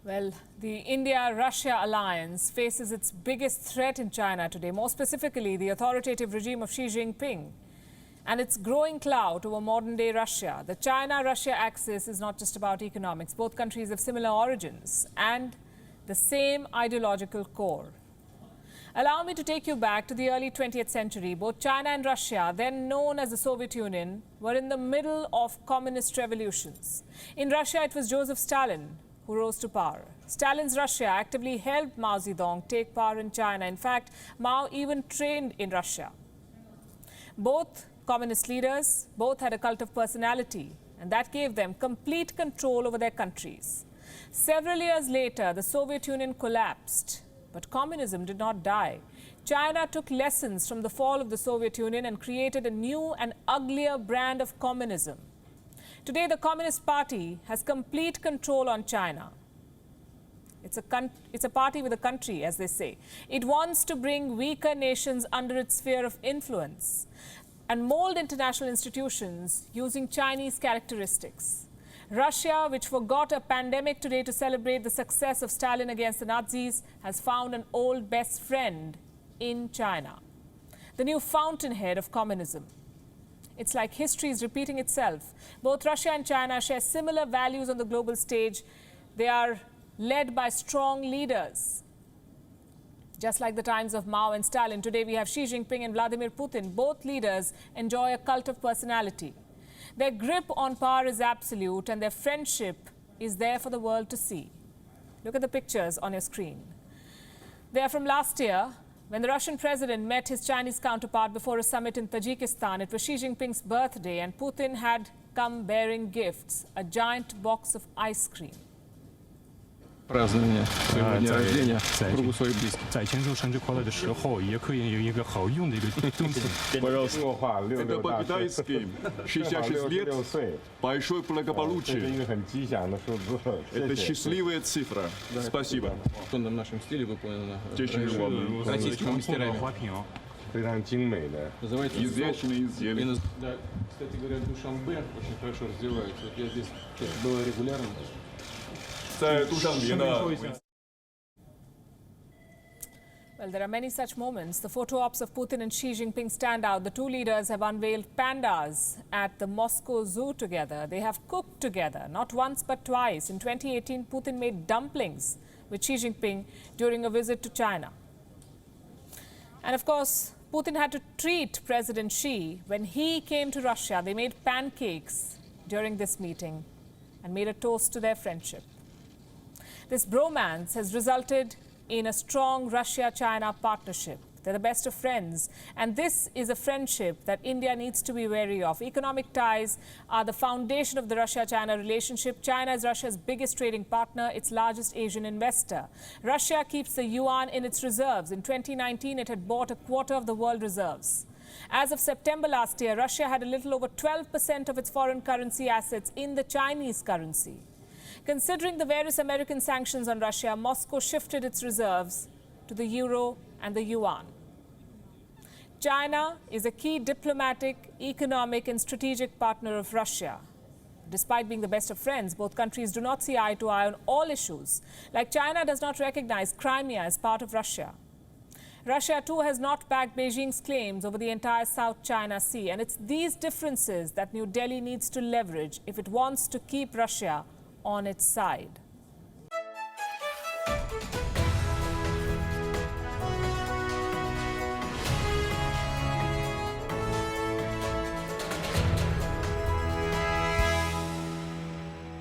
Well, the India-Russia alliance faces its biggest threat in China today, more specifically the authoritative regime of Xi Jinping and its growing clout over modern-day Russia. The China-Russia axis is not just about economics. Both countries have similar origins and the same ideological core. Allow me to take you back to the early 20th century. Both China and Russia, then known as the Soviet Union, were in the middle of communist revolutions. In Russia, it was Joseph Stalin who rose to power. Stalin's Russia actively helped Mao Zedong take power in China. In fact, Mao even trained in Russia. Both communist leaders, both had a cult of personality, and that gave them complete control over their countries. Several years later, the Soviet Union collapsed, but communism did not die. China took lessons from the fall of the Soviet Union and created a new and uglier brand of communism. Today, the Communist Party has complete control on China. It's a party with a country, as they say. It wants to bring weaker nations under its sphere of influence and mold international institutions using Chinese characteristics. Russia, which forgot a pandemic today to celebrate the success of Stalin against the Nazis, has found an old best friend in China, the new fountainhead of communism. It's like history is repeating itself. Both Russia and China share similar values on the global stage. They are led by strong leaders. Just like the times of Mao and Stalin, today we have Xi Jinping and Vladimir Putin. Both leaders enjoy a cult of personality. Their grip on power is absolute, and their friendship is there for the world to see. Look at the pictures on your screen. They are from last year, when the Russian president met his Chinese counterpart before a summit in Tajikistan. It was Xi Jinping's birthday, and Putin had come bearing gifts, a giant box of ice cream. Празднование своего дня рождения в кругу своих близких. 在庆祝生日快乐的时候，也可以有一个好用的一个东西。Пожалуйста, это по-китайски 66 лет, большой благополучие. Это счастливая цифра. Спасибо. В нашем стиле выполнено российскими мастерами. 非常精美的 Изящные изделия. Да, кстати говоря, душанбе очень хорошо развивается. Вот я здесь было регулярно. Well, there are many such moments. The photo ops of Putin and Xi Jinping stand out. The two leaders have unveiled pandas at the Moscow Zoo together. They have cooked together, not once but twice. In 2018, Putin made dumplings with Xi Jinping during a visit to China. And of course, Putin had to treat President Xi when he came to Russia. They made pancakes during this meeting and made a toast to their friendship. This bromance has resulted in a strong Russia-China partnership. They're the best of friends, and this is a friendship that India needs to be wary of. Economic ties are the foundation of the Russia-China relationship. China is Russia's biggest trading partner, its largest Asian investor. Russia keeps the yuan in its reserves. In 2019, it had bought a quarter of the world reserves. As of September last year, Russia had a little over 12% of its foreign currency assets in the Chinese currency. Considering the various American sanctions on Russia, Moscow shifted its reserves to the euro and the yuan. China is a key diplomatic, economic and strategic partner of Russia. Despite being the best of friends, both countries do not see eye to eye on all issues. Like China does not recognize Crimea as part of Russia. Russia, too, has not backed Beijing's claims over the entire South China Sea. And it's these differences that New Delhi needs to leverage if it wants to keep Russia on its side.